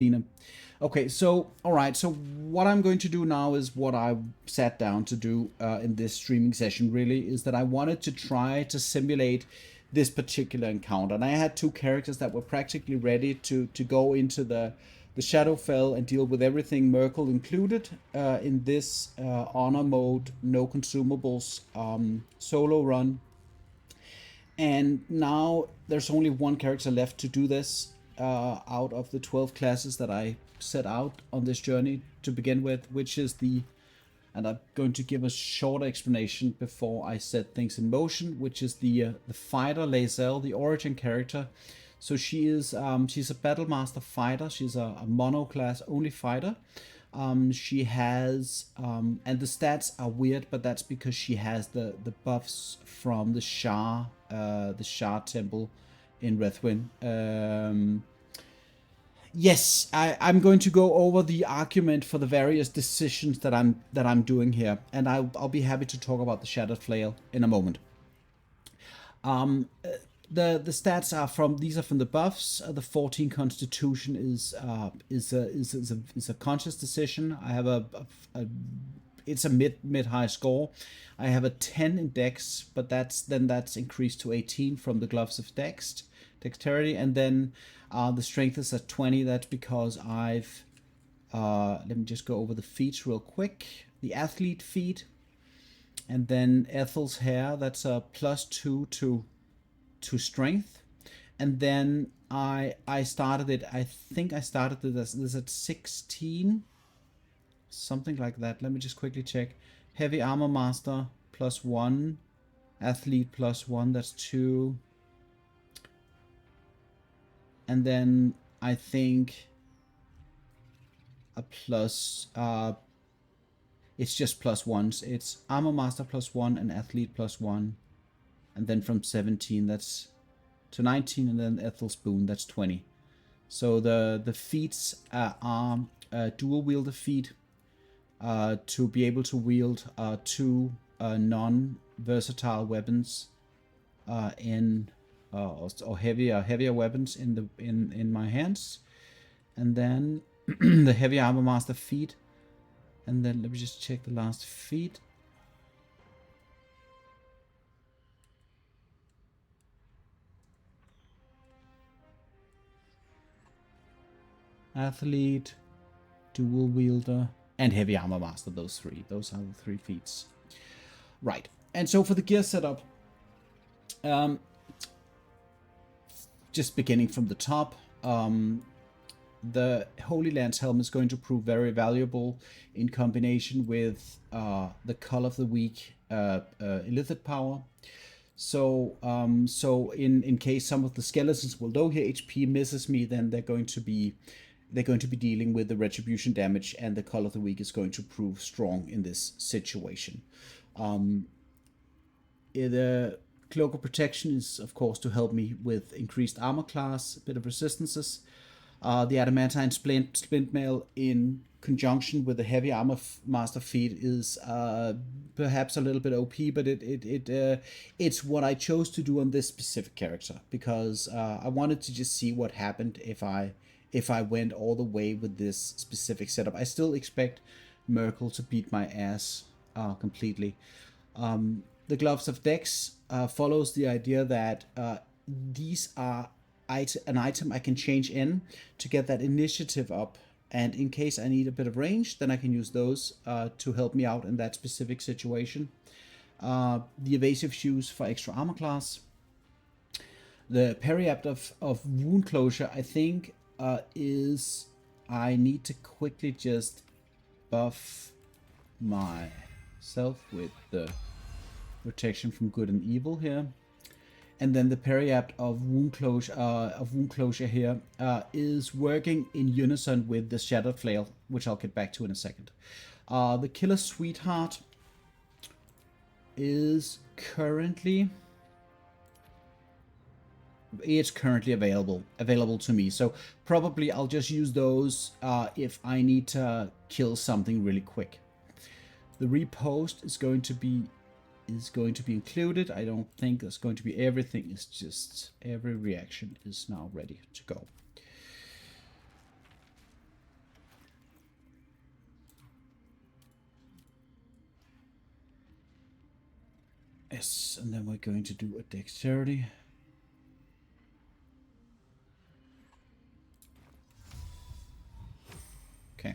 Dina. Okay, so all right. So what I'm going to do now is what I sat down to do in this streaming session. Really, is that I wanted to try to simulate this particular encounter, and I had two characters that were practically ready to go into the Shadowfell and deal with everything Merkel included in this honor mode, no consumables solo run. And now there's only one character left to do this out of the 12 classes that I set out on this journey to begin with, which is the, and I'm going to give a short explanation before I set things in motion, which is the fighter Lae'zel, the origin character. So she's a battlemaster fighter. She's a monoclass only fighter. She has, and the stats are weird, but that's because she has the buffs from the Shah temple in Rethwin. Yes, I'm going to go over the argument for the various decisions that I'm doing here, and I'll be happy to talk about the Shattered Flail in a moment. The stats are from the buffs. The 14 Constitution is a conscious decision. I have it's a mid high score. I have a 10 in Dex, but that's increased to 18 from the Gloves of Dexterity, and then the Strength is at 20. That's because I've let me just go over the feats real quick. The Athlete feat, and then Ethel's Hair. That's a +2 to Strength, and then I started it. I think I started this at 16, something like that. Let me just quickly check. Heavy Armor Master +1, Athlete +1. That's 2, and then I think a plus. It's just +1s. It's Armor Master +1 and Athlete +1. And then from 17 that's to 19, and then Ethel's Boon, that's 20. So the feats are dual wielder feat, to be able to wield two non-versatile weapons or heavier weapons in my hands, and then the Heavy Armor Master feat, and then let me just check the last feat. Athlete, dual wielder, and Heavy Armor Master. Those three. Those are the 3 feats. Right. And so for the gear setup, just beginning from the top, the Holy Lance Helm is going to prove very valuable in combination with the Call of the Weak illithid power. So in case some of the skeletons will low here HP misses me, then they're going to be dealing with the retribution damage, and the Call of the Weak is going to prove strong in this situation. The Cloak of Protection is, of course, to help me with increased armor class, a bit of resistances. The Adamantine Splint Mail in conjunction with the Heavy Armor Master feat is perhaps a little bit OP, but it's what I chose to do on this specific character, because I wanted to just see what happened if I went all the way with this specific setup. I still expect Merkel to beat my ass completely. The Gloves of Dex follows the idea that these are an item I can change in to get that initiative up, and in case I need a bit of range, then I can use those to help me out in that specific situation. The Evasive Shoes for extra armor class. The Periapt of Wound Closure, I think, is I need to quickly just buff myself with the protection from good and evil here. And then the Periapt of Wound Closure here is working in unison with the Shattered Flail, which I'll get back to in a second. The Killer Sweetheart is currently available to me. So probably I'll just use those if I need to kill something really quick. The Repost is going to be included. I don't think there's going to be everything. It's just every reaction is now ready to go. Yes, and then we're going to do a dexterity. Okay.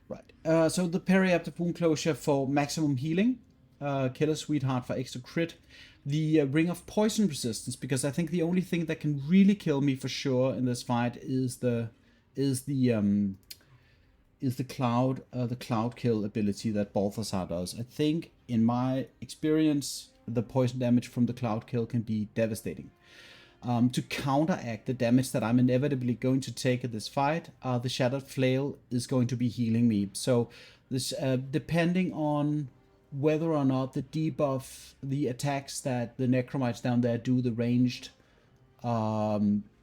Right. So the periaptic wound closure for maximum healing. Killer Sweetheart for extra crit. The Ring of Poison resistance, because I think the only thing that can really kill me for sure in this fight is the cloud kill ability that Balthazar does. I think in my experience, the poison damage from the cloud kill can be devastating. To counteract the damage that I'm inevitably going to take in this fight, the Shattered Flail is going to be healing me. So this, depending on whether or not the debuff, the attacks that the Necromites down there do, the ranged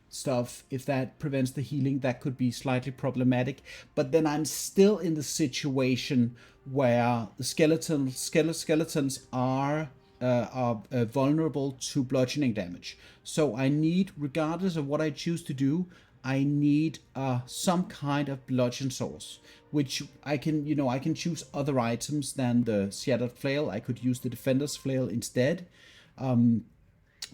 stuff, if that prevents the healing, that could be slightly problematic. But then I'm still in the situation where the skeletons are vulnerable to bludgeoning damage. So I need, regardless of what I choose to do, I need some kind of bludgeon source, which I can choose other items than the Shattered Flail. I could use the Defender's Flail instead,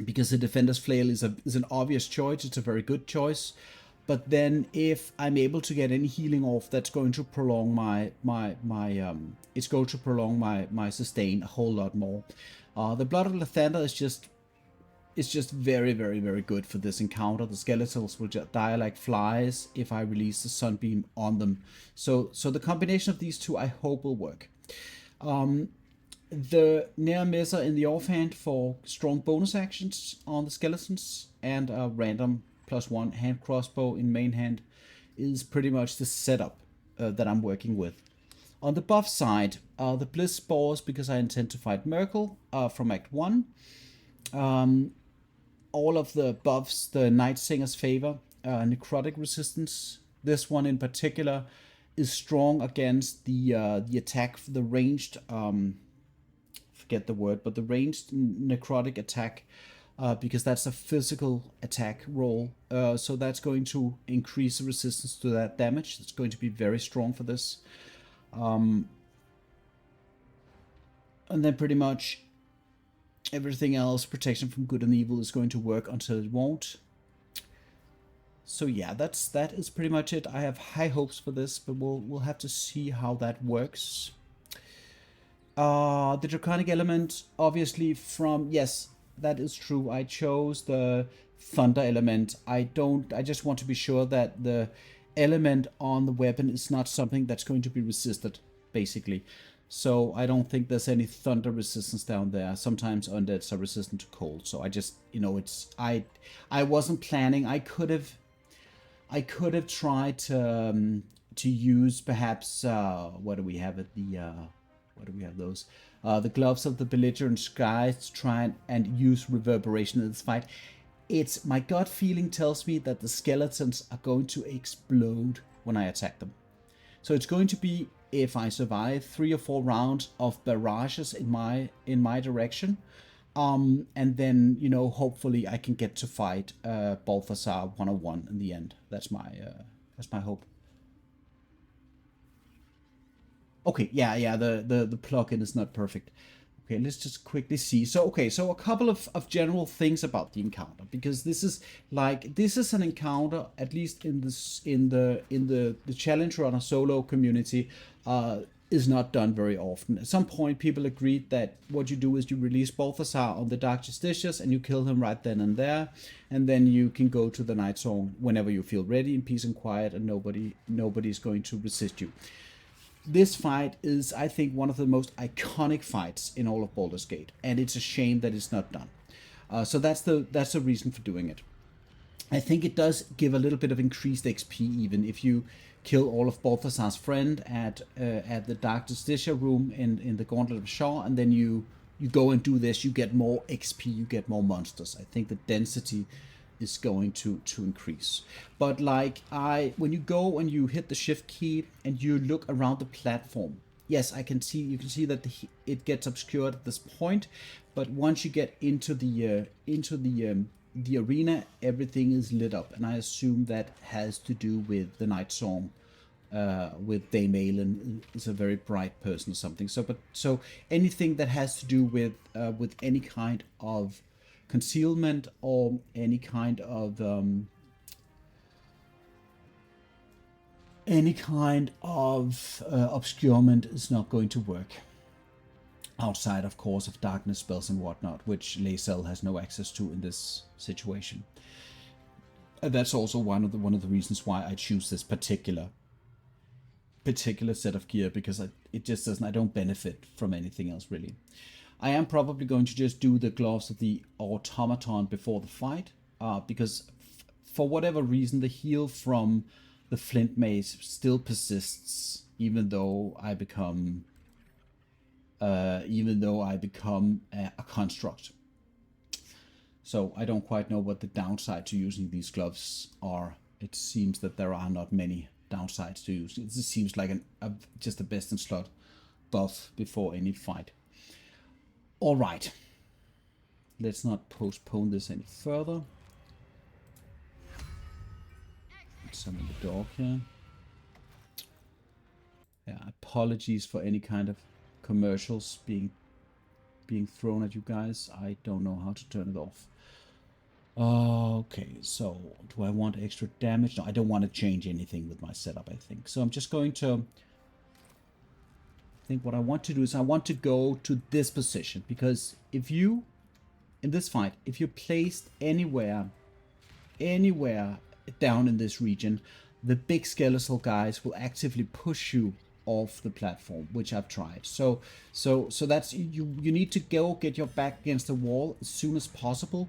because the Defender's Flail is an obvious choice. It's a very good choice. But then if I'm able to get any healing off, that's going to prolong my sustain a whole lot more. The Blood of Lathander is just very, very, very good for this encounter. The skeletons will just die like flies if I release the Sunbeam on them. So the combination of these two I hope will work. The Near Misser in the offhand for strong bonus actions on the skeletons, and a random +1 hand crossbow in main hand is pretty much the setup that I'm working with. On the buff side, the Bliss Spores, because I intend to fight Merkel from Act 1. All of the buffs, the Night Singer's Favor, Necrotic Resistance. This one in particular is strong against the attack, the ranged, forget the word, but the ranged necrotic attack, because that's a physical attack roll. So that's going to increase the resistance to that damage. It's going to be very strong for this. And then pretty much everything else, protection from good and evil, is going to work until it won't. So yeah, that is pretty much it. I have high hopes for this, but we'll have to see how that works. The Draconic element, obviously yes, that is true. I chose the thunder element. I just want to be sure that the element on the weapon is not something that's going to be resisted, basically. So I don't think there's any thunder resistance down there. Sometimes undeads are resistant to cold. So I just, I wasn't planning. I could have tried to use perhaps what do we have at the what do we have those? The Gloves of the Belligerent Skies, to try and use reverberation in this fight. My gut feeling tells me that the skeletons are going to explode when I attack them. So it's going to be, if I survive 3 or 4 rounds of barrages in my direction, and then hopefully I can get to fight Balthazar 101 in the end. That's my hope. Okay, yeah, the plugin is not perfect. Okay, let's just quickly see. So a couple of general things about the encounter, because this is an encounter, at least in the challenge runner solo community, is not done very often. At some point, people agreed that what you do is you release Balthazar on the Dark Justiciars and you kill him right then and there, and then you can go to the Night Song whenever you feel ready, in peace and quiet, and nobody's going to resist you. This fight is, I think, one of the most iconic fights in all of Baldur's Gate, and it's a shame that it's not done. So that's the reason for doing it. I think it does give a little bit of increased XP, even if you kill all of Balthazar's friend at the Dark Justicia room in the Gauntlet of Shaw, and then you go and do this, you get more XP, you get more monsters. I think the density is going to increase. But when you go and you hit the shift key and you look around the platform, yes, you can see that it gets obscured at this point, but once you get into the arena, everything is lit up, and I assume that has to do with the Night Song with Dame Aelin is a very bright person or something. So anything that has to do with any kind of concealment or any kind of obscurement is not going to work. Outside, of course, of darkness spells and whatnot, which Lae'zel has no access to in this situation. And that's also one of the reasons why I choose this particular set of gear, because it just doesn't. I don't benefit from anything else really. I am probably going to just do the gloves of the automaton before the fight, because for whatever reason the heal from the flint mace still persists, even though I become a construct. So I don't quite know what the downside to using these gloves are. It seems that there are not many downsides to use. It seems like just a best in slot buff before any fight. All right, let's not postpone this any further. Let's summon the dog here. Yeah, apologies for any kind of commercials being thrown at you guys. I don't know how to turn it off. Okay, so do I want extra damage? No, I don't want to change anything with my setup, I think. So I'm just going to... I think what I want to do is I want to go to this position, because if you, in this fight, if you're placed anywhere down in this region, the big skeletal guys will actively push you off the platform, which I've tried. So that's you need to go get your back against the wall as soon as possible,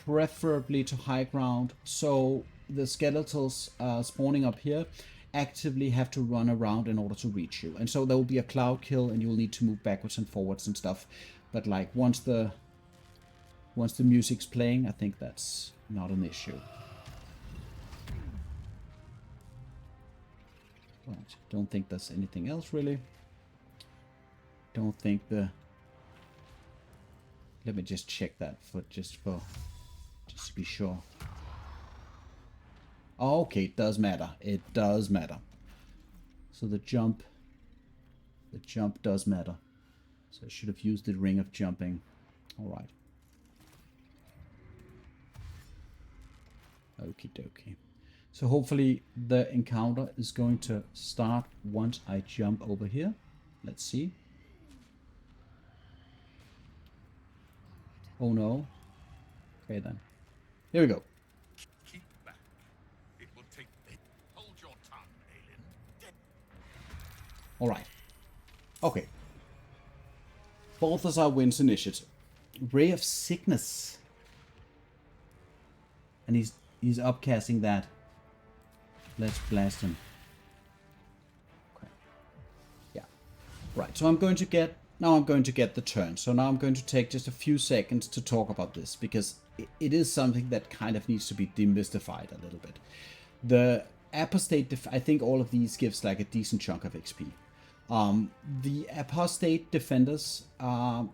preferably to high ground, so the skeletals spawning up here actively have to run around in order to reach you. And so there will be a cloud kill and you'll need to move backwards and forwards and stuff. But like once the music's playing, I think that's not an issue. Right, don't think there's anything else really. Don't think let me just check that just to be sure. Oh, okay, it does matter. It does matter. So the jump does matter. So I should have used the ring of jumping. All right. Okie dokie. So hopefully the encounter is going to start once I jump over here. Let's see. Oh no. Okay then. Here we go. Keep back. It will take. Hold your tongue, Aelin. All right. Okay. Balthazar wins initiative. Ray of Sickness. And he's upcasting that. Let's blast him. Okay. Yeah. Right. So I'm going to get the turn. So now I'm going to take just a few seconds to talk about this, because it is something that kind of needs to be demystified a little bit. The apostate, I think all of these gives like a decent chunk of XP. The apostate defenders are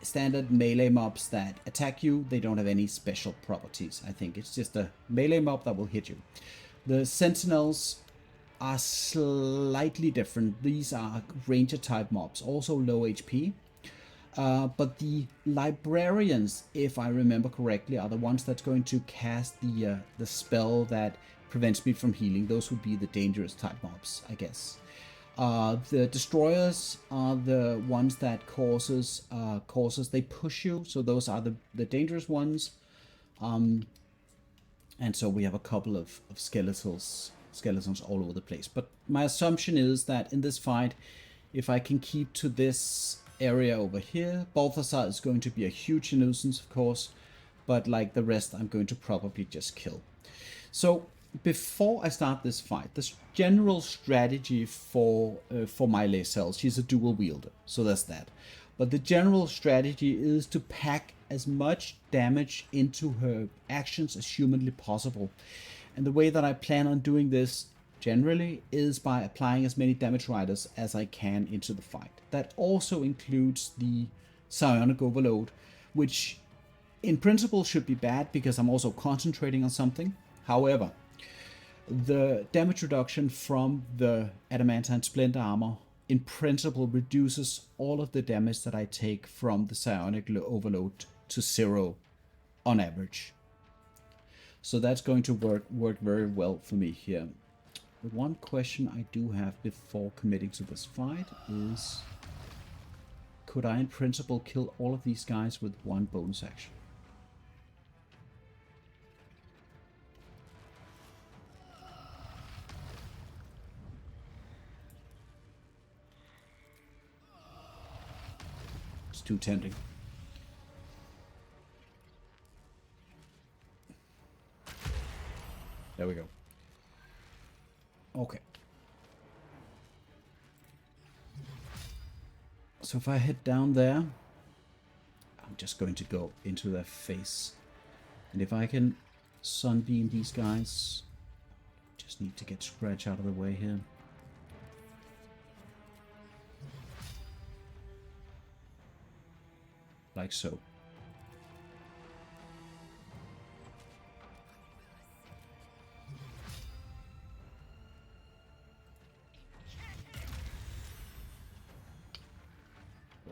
standard melee mobs that attack you. They don't have any special properties. I think it's just a melee mob that will hit you. The sentinels are slightly different. These are ranger type mobs, also low HP. But the librarians, if I remember correctly, are the ones that's going to cast the spell that prevents me from healing. Those would be the dangerous type mobs, I guess. The destroyers are the ones that causes they push you, so those are the dangerous ones. And so we have a couple of skeletons all over the place. But my assumption is that in this fight, if I can keep to this area over here, Balthazar is going to be a huge nuisance, of course, but like the rest, I'm going to probably just kill. So before I start this fight, this general strategy for my Lae'zel, she's a dual wielder, so that's that. But the general strategy is to pack as much damage into her actions as humanly possible. And the way that I plan on doing this generally is by applying as many damage riders as I can into the fight. That also includes the psionic overload, which in principle should be bad because I'm also concentrating on something. However, The damage reduction from the adamantine splint armor in principle reduces all of the damage that I take from the psionic overload to 0 on average. So that's going to work very well for me here. The one question I do have before committing to this fight is, could I in principle kill all of these guys with one bonus action? It's too tempting. There we go. Okay. So if I head down there, I'm just going to go into their face. And if I can sunbeam these guys, just need to get Scratch out of the way here. Like so.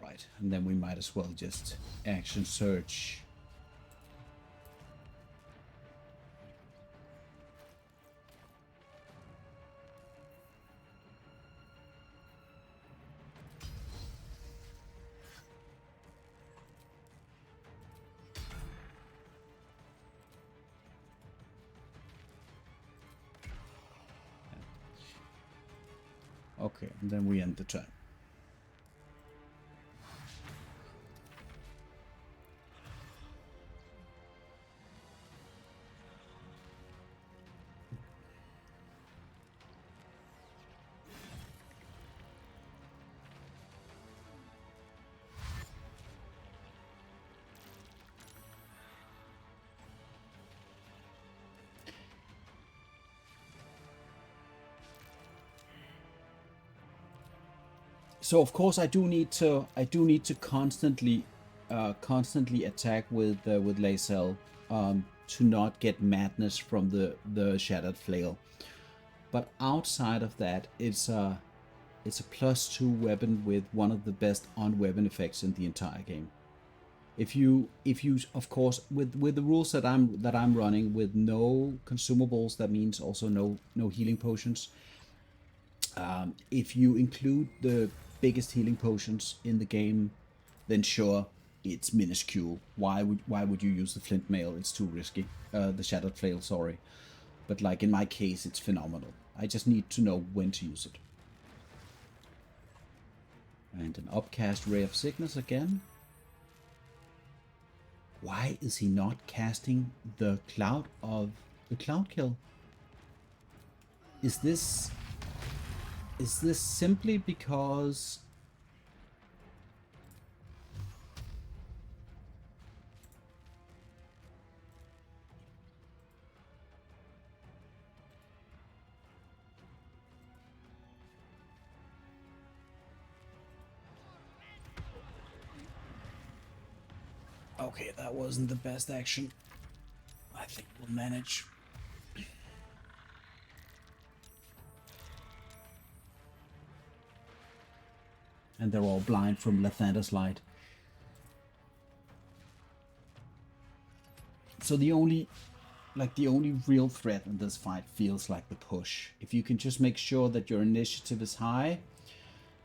Right, and then we might as well just action search. Okay, and then we end the turn. So of course I do need to constantly attack with Lae'zel to not get madness from the shattered flail. But outside of that, it's a +2 weapon with one of the best on-weapon effects in the entire game. If you of course with the rules that I'm running with no consumables, that means also no healing potions. If you include the biggest healing potions in the game, then sure, it's minuscule. Why would you use the flint mail? It's too risky. The shattered flail, sorry. But like in my case, it's phenomenal. I just need to know when to use it. And an upcast Ray of Sickness again. Why is he not casting the Cloud Kill? Is this simply because okay, that wasn't the best action. I think we'll manage. And they're all blind from Lathander's light. So the only real threat in this fight feels like the push. If you can just make sure that your initiative is high,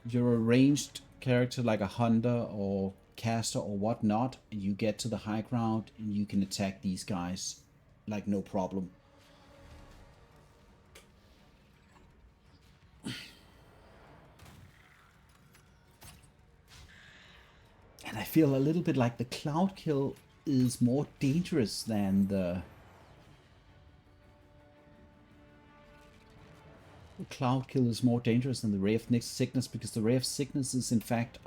you're a ranged character like a hunter or caster or whatnot, and you get to the high ground and you can attack these guys like no problem. And I feel a little bit like the Cloud Kill is more dangerous than the Cloud Kill is more dangerous than the Ray of Sickness, because the Ray of Sickness is in fact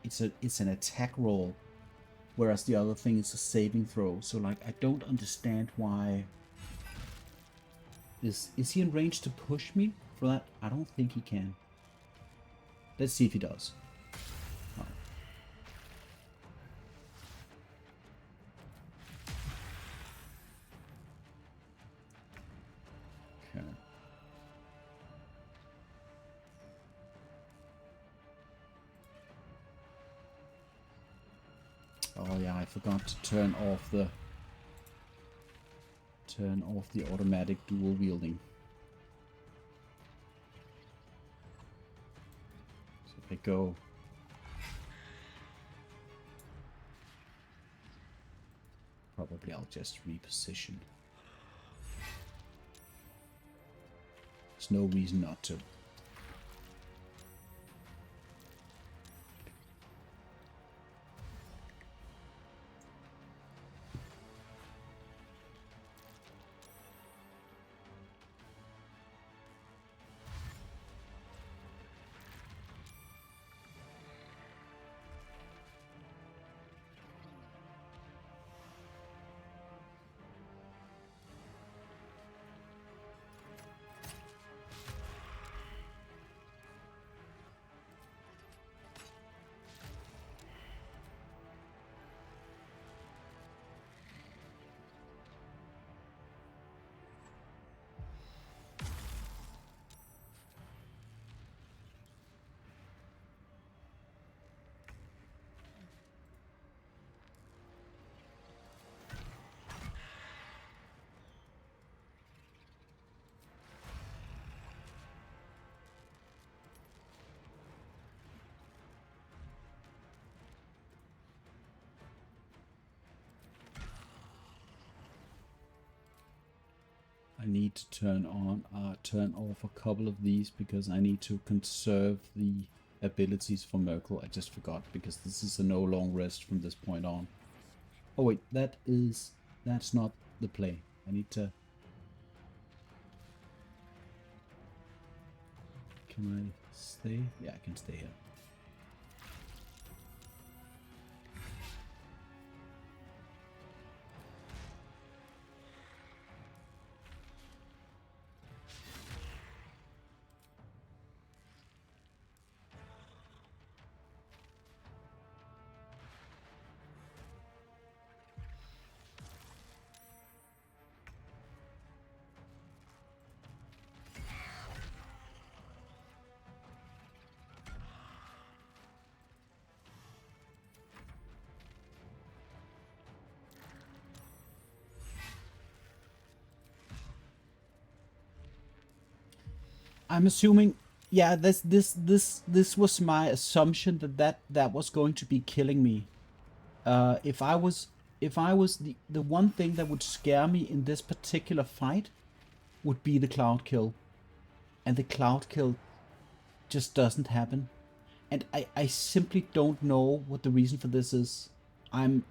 it's an attack roll, whereas the other thing is a saving throw. So like I don't understand why. Is he in range to push me for that? I don't think he can. Let's see if he does. Oh. Okay. yeah, I forgot to turn off the automatic dual wielding. So if I go probably I'll just reposition. There's no reason not to. I need to turn off a couple of these because I need to conserve the abilities for Merkel. I just forgot because this is a no long rest from this point on. Oh wait, that's not the play. I need to. Can I stay? Yeah, I can stay here. I'm assuming, yeah, this was my assumption that was going to be killing me. If I was the one thing that would scare me in this particular fight would be the cloud kill, and the cloud kill just doesn't happen, and I simply don't know what the reason for this is. I'm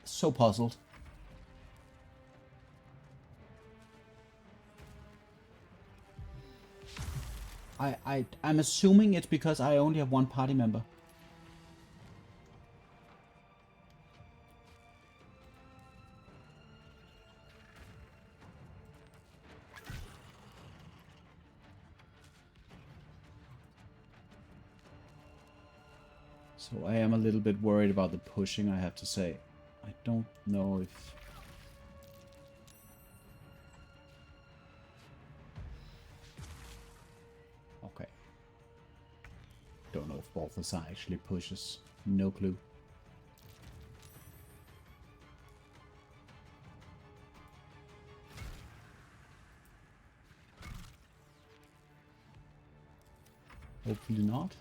so puzzled. I'm assuming it's because I only have one party member. So I am a little bit worried about the pushing, I have to say. I don't know if... Okay. Don't know if Balthazar actually pushes. No clue. Hopefully not.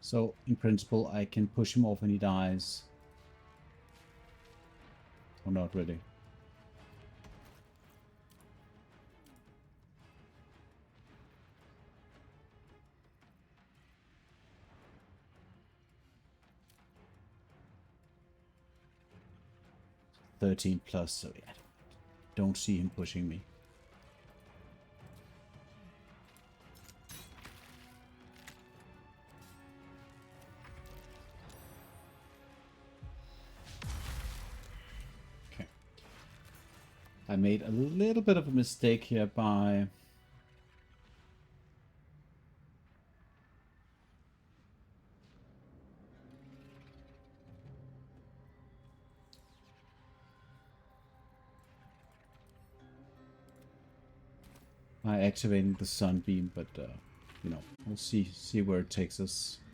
So, in principle, I can push him off and he dies. Or not really. +13, so yeah, don't see him pushing me. Okay. I made a little bit of a mistake here by activating the sunbeam, but you know, we'll see where it takes us.